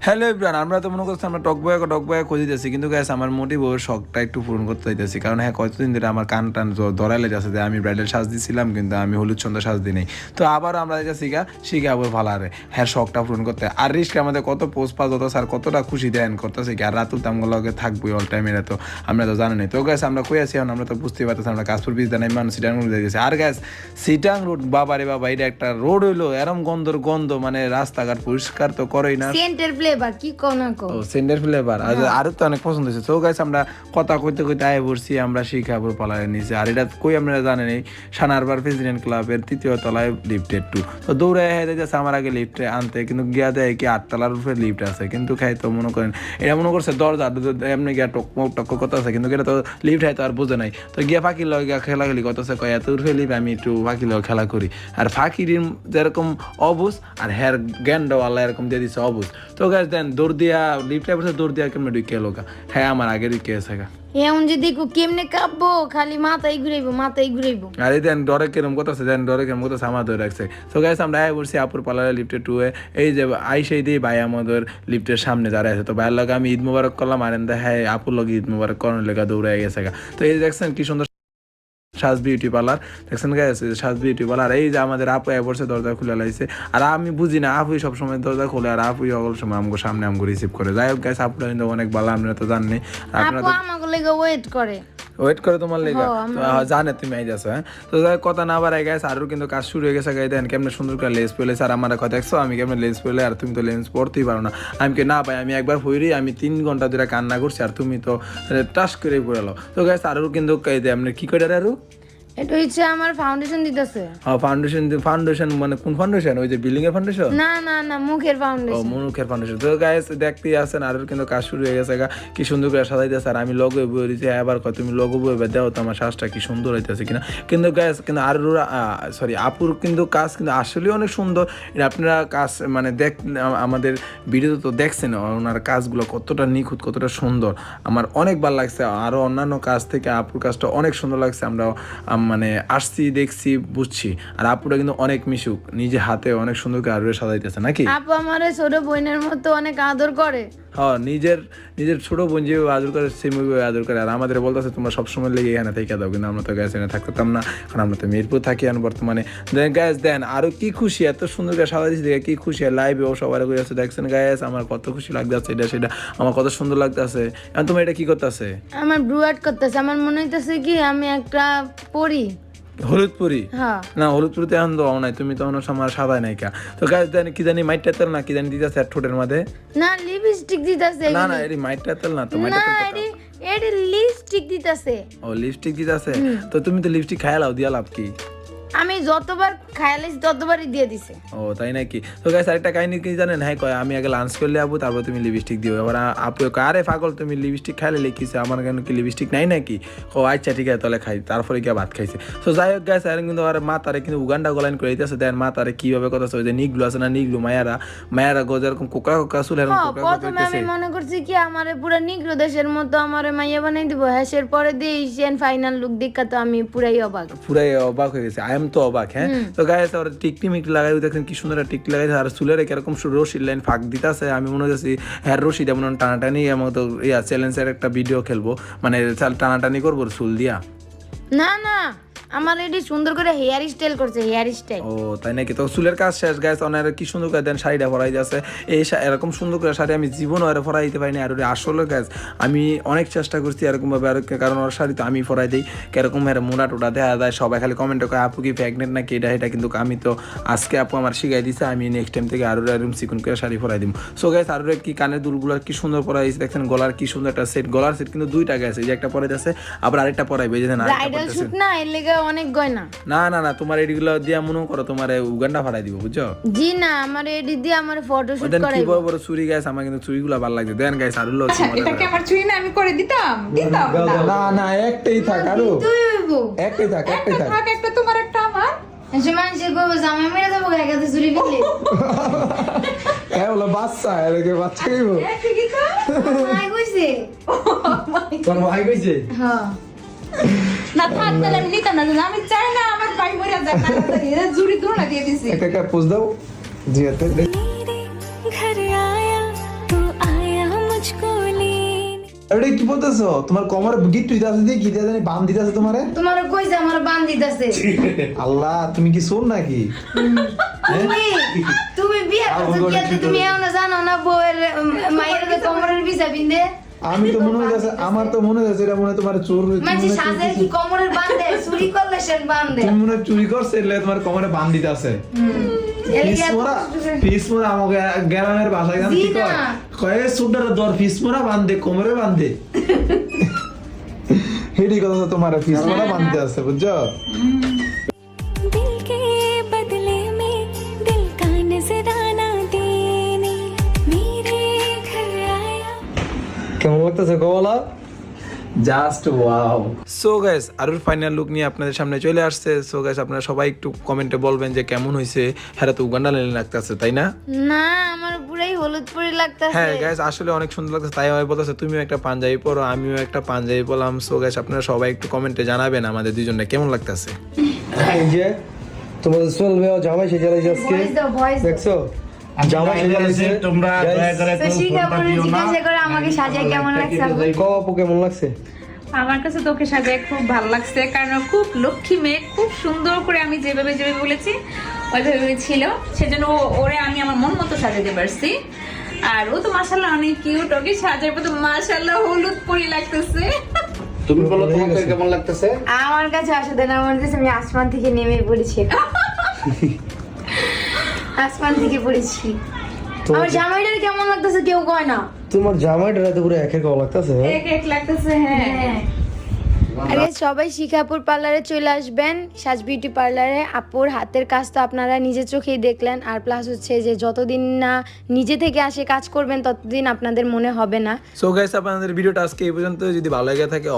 Hello everyone, আমরা তো মনে করছি আমরা টক বয়া খুঁজতেছি, কিন্তু গ্যাস আমার মোটিভ ওর শখটা একটু পূরণ করতে চাইতেছি। কারণ হ্যাঁ, কতদিন ধরে আমার কান টান ধরাইলে যাচ্ছে যে আমি ব্রাইডাল সাজ দিছিলাম, কিন্তু আমি হলুদ সন্ধ্যা সাজ দিই নাই। তো আবার আমরা শিখাবো ভালো আরে হ্যাঁ শখটা পূরণ করতে। আর রিস্ক আমাদের কত পোস্ট পাস হতো স্যার, কতটা খুশি দেন করতেছে কি। আর রাতুল তামগুলোকে থাকবোই অল টাইম, এরা তো আমরা তো জানি না। তো গ্যাস আমরা কই আছি এখন, আমরা তো বুঝতেই পারতেছি আমরা কাশপুর বীজ দেন মানুষ সিটাং রোড দিয়ে গেছি। আর গ্যাস সিটাং রোড বাবা রে বাবা, এটা একটা রোড হইলো এরম গন্ধ, মানে রাস্তাঘাট পরিষ্কার তো করেই না। সেন্টার ফ্লেভার কি কোনা কো ও সেন্টার ফ্লেভার আরো তো অনেক পছন্দ হয়েছে। তো গাইস আমরা কথা কইতে আয় পড়ছি আমরা শিখাবো পালায় নিচে। আর এটা কই আপনারা জানেন এই সানারবার প্রেসিডেন্ট ক্লাবের 3য় তলায় লিফটের 2। তো দৌড়ে হেঁটে যাচ্ছে আমার আগে লিফটে আনতে, কিন্তু গিয়া দেয় কি 8 তলার উপরে লিফট আছে, কিন্তু খাই তো মনে করেন এটা মনে করছে দরজা এমনি গিয়া টক কথা আছে, কিন্তু এটা তো লিফট হয় তো আর বোঝে নাই। তো গিয়া ফাঁকির লগে গিয়া খেলাখেলি করতেছে, কয় এত উঠে লিফট আমি একটু ফাঁকির লগে খেলা করি। আর ফাঁকির যেরকম অবুজ আর হের জ্ঞানডাওয়ালা এরকম দিয়ে দিচ্ছে অবুজ। তো গাছ দেন দৌড় দিয়া লিফটে বসে দৌড় দিয়া কেমনে ঢুকে লোকা, হ্যাঁ আমার আগে ঢুকে আছে গা। এমন যদি কেমনে কাঁপবো, খালি মাথায় ঘুরাইবো। আর এই দেন ডরে কেরম করতেছে, আমার ধরে রাখছে। তো গাইস আমরা আয় বলছি আপুর পার্লারে লিফটে 2 এই যে আইসাই দিয়ে ভাই আমাদের লিফটের সামনে দাঁড়ায় আছে। তো ভাইয়ের লগে আমি ঈদ মুবারক করলাম, আর হ্যাঁ আপুর লগে ঈদ মুবারক করার লেগা দৌড়ে গেছে গা। তো এই দেখছেন কি সুন্দর সাজ বিউটি পার্লার, দেখছেন গাইস সাজ বিউটি পার্লার। এই যে আমাদের আপু বসে দরজা খুলে লাইছে, আর আমি বুঝি না আপুই সবসময় দরজা খুলে, আর আপুই সকল সময় আমগো সামনে আমগো রিসিভ করে। যাই হোক গাইস আপুরা কিন্তু অনেক ভালো, আপনারা তো জানেন। আপনারা তো আমাকে লেগে ওয়েট করে তোমার লেগে জানে তুমি আই যাচ্ছ। হ্যাঁ তো যাই কথা না বাড়াই গেছে, আরও কিন্তু কাজ শুরু হয়ে গেছে। গাই দেন কেমন সুন্দর করে লেন্স পেলে, আর আমার কথা দেখছো আমি কেমন লেন্স পেলে, আর তুমি তো লেন্স পড়তেই পারো না। আমি কি না পাই, আমি একবার হইরি আমি 3 ঘন্টা ধরে কান্না করছি, আর তুমি তো টাস করে পড়ালো। তো গাইস আরও কিন্তু আপনি কি করে আরও এটা হচ্ছে আমার ফাউন্ডেশন দিতেছে। হ্যাঁ ফাউন্ডেশন মানে কোন ফাউন্ডেশন? ওই যে বিল্ডিং এর ফাউন্ডেশন? না মুখের ফাউন্ডেশন। ও মুখের ফাউন্ডেশন। তো গাইস দেখতেই আছেন আর কিন্তু কাজ শুরু হয়ে গেছে। কি সুন্দর করে সাজাইতেছে, আর আমি লোগো বই দিছি। এবার কত তুমি লোগো বই দাও তো আমার শ্বাসটা কি সুন্দর হইতেছে কিনা। কিন্তু গাইস কিন্তু আর সরি আপুর কিন্তু কাজ কিন্তু আসলে অনেক সুন্দর। এটা আপনারা কাজ মানে আমাদের ভিডিও তো দেখছেন ওনার কাজগুলো কতটা নিখুঁত, কতটা সুন্দর, আমার অনেক ভালো লাগছে। আরো অন্যান্য কাজ থেকে আপুর কাজটা অনেক সুন্দর লাগছে। আমরা মানে আসছি দেখছি বুঝছি। আর আপুরা কিন্তু অনেক মিশুক, নিজে হাতে অনেক সুন্দর করে আরো সাজাইতেছে নাকি। আপু আমার ছোট বোনের মতো অনেক আদর করে। হ্যাঁ নিজের ছোট বোন যেভাবে আদর করে সেভাবে আদর করে। আর আমাদের বলতেছে তোমরা সবসময় লেগে এখানে থেকে দাও, কিন্তু আমরা তো গ্যাস এনে থাকতাম না, কারণ আমরা তো মিরপুর থাকি এখন বর্তমানে। গ্যাস দেন আরো কি খুশি, এত সুন্দর করে সাজা দিচ্ছে দেখে কি খুশি। আর লাইভে ও সবার করে আছে দেখছেন গ্যাস, আমার কত খুশি লাগতেছে। সেটা আমার কত সুন্দর লাগতেছে। এখন তোমার এটা কি করতেছে? আমার ব্রু আর্ট করতেছে। আমার মনে হইতেছে কি আমি একটা পড়ি হলুদ পুরি। হ্যাঁ না হলুদ পুরিতে এখন তো নাই, তুমি তো আমার সাদাই নাই কা। তো গাছ জানি কি জানি মাইটটা তেল না কি জানি দিতেছে ঠোঁটের মধ্যে। না লিপস্টিক দিতেছে। না এটি মাইটটা তেল না তো, এটি লিপস্টিক দিতেছে। ও লিপস্টিক দিতেছে। তো তুমি তো লিপস্টিক খাইয়া লাও, দিয়া লাভ কি? আমি যতবার খাইলাইছি ততবারই দিয়ে দিছে। ও তাই নাকি? তো গাইস আরেকটা কাহিনী কি জানেন? হ্যাঁ কয় আমি আগে লাঞ্চ করলে আপু, তারপর তুমি লিপস্টিক দিও। এবার আপু কয় আরে পাগল তুমি লিপস্টিক খাইলে লিখিছে, আমার কেন কি লিপস্টিক নাই নাকি? ও আচ্ছা ঠিক আছে তাহলে খাই, তারপরে গিয়ে ভাত খাইছে। তো যাই হোক গাইস, আর কিন্তু আর মা তারে কিন্তু উগান্ডা গলাইন করে দিতেছে। দেন মা তারে কিভাবে কথা ওই যে নিগলু আছে না, নিগলু মায়ারা গজ এরকম কোকা চুল এরকম কোকা প্রথমে আমি মনে করছি কি আমারে পুরো নিগ্রো দেশের মতো আমারে মাইয়া বানাই দিব। হ্যাশের পরে দিয়ে এশিয়ান ফাইনাল লুক দেখা তো আমি পুরাই অবাক হয়ে গেছে। আই এম তো অবাক। হ্যাঁ তো গাইস ওরা টিকটি মিকটি লাগাই দেখেন কি সুন্দর টিকটি লাগাইছে, আর চুলের কিরকম রশির লাইন ফাঁক দিতেছে। আমি মনে হচ্ছে হ্যাঁ রশি যেমন টানাটানি মতো চ্যালেঞ্জের একটা ভিডিও খেলবো, মানে টানাটানি করবো চুল দিয়া। না আমার এটি সুন্দর করে হেয়ার স্টাইল করছে, হেয়ার স্টাইল। ও তাই নাকি? তো চুলের কাজ শেষ গাইস, অনেক কি সুন্দর করে দেন শাড়িটা পরাই যাচ্ছে। এই এরকম সুন্দর করে শাড়ি আমি জীবনও আর পরাই দিতে পারিনি। আর আসলে গাইস আমি অনেক চেষ্টা করছি এরকম ভাবে, আর কারণ ওর শাড়ি তো আমি পরাই দিই কিরকম মোড়া টোটা দেখা যায়, সবাই খালি কমেন্টে করে আপু কি প্রেগনেন্ট নাকি এটা। কিন্তু আমি তো আজকে আপু আমার শিখাই দিছে, আমি নেক্সট টাইম থেকে আরো এরকম চিকন করে শাড়ি পরাই দিব। সো গাইস আরো কি কানের দুলগুলো কি সুন্দর পরাই দিচ্ছে দেখছেন, গলার কি সুন্দর একটা সেট, গলার সেট কিন্তু 2টা গেছে, যে একটা পরে যাচ্ছে আবার আরেকটা পরাইবে যে না ব্রাইডাল শুট না, এর লাগা অনেক গয়না। না তোমার এডিগুলো দিয়া মনে করো তোমার উগান্ডা ফাড়াই দিব বুঝছো। জি না আমার এডি দিয়ে আমার ফটোশুট করাইবো। কি বড় চুরি গাইস, আমার কিন্তু চুরিগুলো ভালো লাগছে। দেন গাইস আর লোক এটা কি আমার চুরি না? আমি করে দিতাম না একটাই থাক, আরো তুই হইবো একটাই থাক একটা তোমার একটা আমার। এসে মানুষে কইবো জামাই মেরে দেবো গায়ে চুরি ফেললে। এ হলো বাচ্চা, এরকে বাচ্চা কইবো কি তো ভাই কইছে। তোর ভাই কইছে? হ্যাঁ না থাক তাহলে আমি নিতাম না, আমি চাই না আমার ভাই মরে যাক, না জুরি দৌড়া দিয়ে দিছি। একটা পোজ দাও জিয়াতে। घर आया तू এটা কি বলতেছো? তোমার কোমরে গিট্টু দিতেছে দিয়ে কি জানি বান দিতেছে তোমারে? তোমারে কইছে আমার বান দিতেছে। আল্লাহ, তুমি কি শোন নাকি? তুমি বিয়ে করছো কি এত তুমি এও না জানো না বউয়ের মায়ের কোমরের বিছা বিন্দে? আমি তো মনে হইতাছে, আমার তো মনে হইতাছে এটা মনে হয় তোমার চোর মানে সাজে কি কোমরের বাঁধে চুরি করলে সেন বাঁধে। তুমি মনে হয় চুরি করছে এলে তোমার কোমরে বান দিতেছে। ফিস মোরা আমাকে গ্রামের ভাষায় জানো কি কয়? কয় সুডার দর ফিস মোরা বান্ধে কোমরে বান্ধে। হেডি কথা তোমার ফিস মোরা বান্ধতে আছে বুঝছো? दिल के बदले में दिल का नजराना देने मेरे घर आया। কেমন লাগতেছে গলা? Just wow. সো গাইস, আরুর ফাইনাল লুক নিয়ে আপনাদের সামনে চলে আসছে। সো গাইস, আপনারা সবাই একটু কমেন্টে বলবেন যে কেমন হয়েছে। হ্যাঁ, তো উগান্ডা লেনে লাগতেছে তাই না? না, আমার পুরাই হলুদ পরি লাগতাছে। হ্যাঁ গাইস, আসলে অনেক সুন্দর লাগছে। তাই আমি বলতেছে তুমিও একটা পাঞ্জাবি পরো, আমিও একটা পাঞ্জাবি পরলাম। সো গাইস, আপনারা সবাই একটু কমেন্টে জানাবেন আমাদের দুজনে কেমন লাগতেছে। এই যে তোমাদের চলবে জামাই সেজে লাইছে আজকে, ভয়েস দাও, ভয়েস দাও। দেখছো? জামাই সেজে লাইছে। তোমরা দয়া করে তো শিকাপুরে জিজ্ঞাসা করে আমাকে সাজায় কেমন লাগছে আপু? আপু কেমন লাগছে? আমার কাছে তোকে সাজায় খুব ভালো লাগছে, কারণ ও খুব লক্ষ্মী মেয়ে, খুব সুন্দর করে আমি যেভাবে যেভাবে বলেছি ওইভাবে ছিল, সেজন্য ওরে আমি আমার মন মতো সাজাতে পারছি। আর ও তো মাশাআল্লাহ অনেক কিউট, ওকে সাজার পর তো মাশাআল্লাহ হলুদ পরি লাগতেছে। তুমি বলো তোমাকে কেমন লাগতেছে? আমার কাছে আসলে না, আমার কাছে আমি আসমান থেকে নেমে পড়েছি। আসমান থেকে পড়েছি। আমার জামাইটার কেমন লাগতেছে কেউ কয় না। তোমার জামাইটা রাতে পুরো একের কল লাগতেছে। এক এক লাগতেছে। হ্যাঁ, আরে সবাই শিখাপুর পার্লারে চলে আসবেন, সাজ বিউটি পার্লারে। আপুর হাতের কাজ তো আপনারা নিজের চোখেই দেখলেন। আর প্লাস হচ্ছে যে যতদিন না নিজে থেকে আসে কাজ করবেন ততদিন আপনাদের মনে হবে না। সো গাইস, আপনাদের ভিডিওটা আজকে এই পর্যন্ত। যদি ভালো লেগে থাকে